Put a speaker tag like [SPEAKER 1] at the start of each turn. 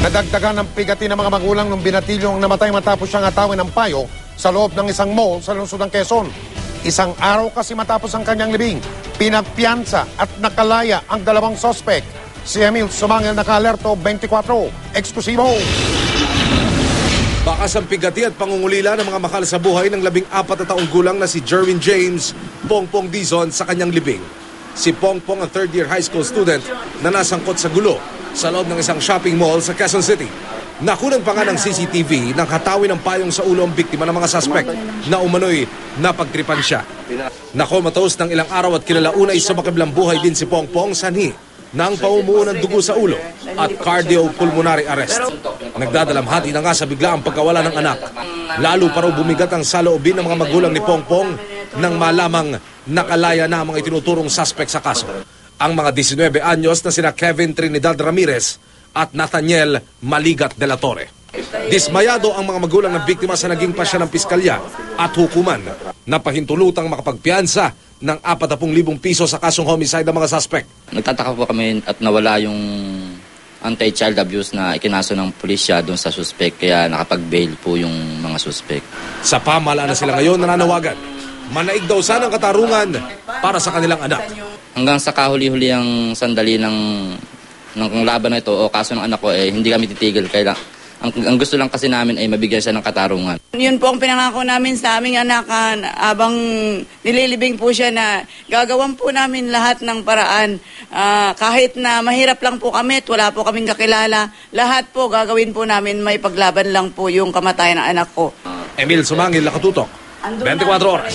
[SPEAKER 1] Nadagdagan ng pigati ng mga magulang nung binatilyong namatay matapos siyang atawin ng payo sa loob ng isang mall sa lungsod ng Quezon. Isang araw kasi matapos ang kanyang libing, pinagpiyansa at nakalaya ang dalawang sospek. Si Emil Sumangil, Naka-Alerto 24, eksklusibo.
[SPEAKER 2] Bakas ang pigati at pangungulila ng mga makal sa buhay ng 14 na taong gulang na si Jerwin James Pongpong Dizon sa kanyang libing. Si Pongpong ang third-year high school student na nasangkot sa gulo sa loob ng isang shopping mall sa Quezon City. Nakunan pa nga ng CCTV nang hatawin ng payong sa ulo ang biktima ng mga suspect na umano'y napagtripan siya. Nakomatos ng ilang araw at kilalaunay sa makablang buhay din si Pongpong sanhi ng pamumuo ng dugo sa ulo at cardiopulmonary arrest. Nagdadalamhati na nga sa biglaang pagkawala ng anak. Lalo pa raw bumigat ang saloobin ng mga magulang ni Pongpong nang malamang nakalaya na ang mga itinuturong suspect sa kaso. Ang mga 19 anyos na sina Kevin Trinidad Ramirez at Nathaniel Maligat de la Torre. Dismayado ang mga magulang ng biktima sa naging pasya ng piskalya at hukuman na pahintulutang makapagpiyansa ng 40,000 piso sa kasong homicide ng mga suspect.
[SPEAKER 3] Nagtataka po kami at nawala yung anti-child abuse na ikinaso ng pulisya doon sa suspect kaya nakapag-bail po yung mga suspect.
[SPEAKER 2] Sa pamahalaan na sila ngayon nananawagan. Manaig daw sana ang katarungan para sa kanilang anak.
[SPEAKER 3] Hanggang sa kahuli-huli ang sandali ng laban na ito o kaso ng anak ko, hindi kami titigil. Kaya ang gusto lang kasi namin ay mabigyan siya ng katarungan.
[SPEAKER 4] Yun po ang pinangako namin sa aming anak habang nililibing po siya na gagawan po namin lahat ng paraan. Kahit na mahirap lang po kami at wala po kaming kakilala, lahat po gagawin po namin, may paglaban lang po yung kamatayan ng anak ko.
[SPEAKER 2] Emil Sumangil, Nakatutok, 24 Oras.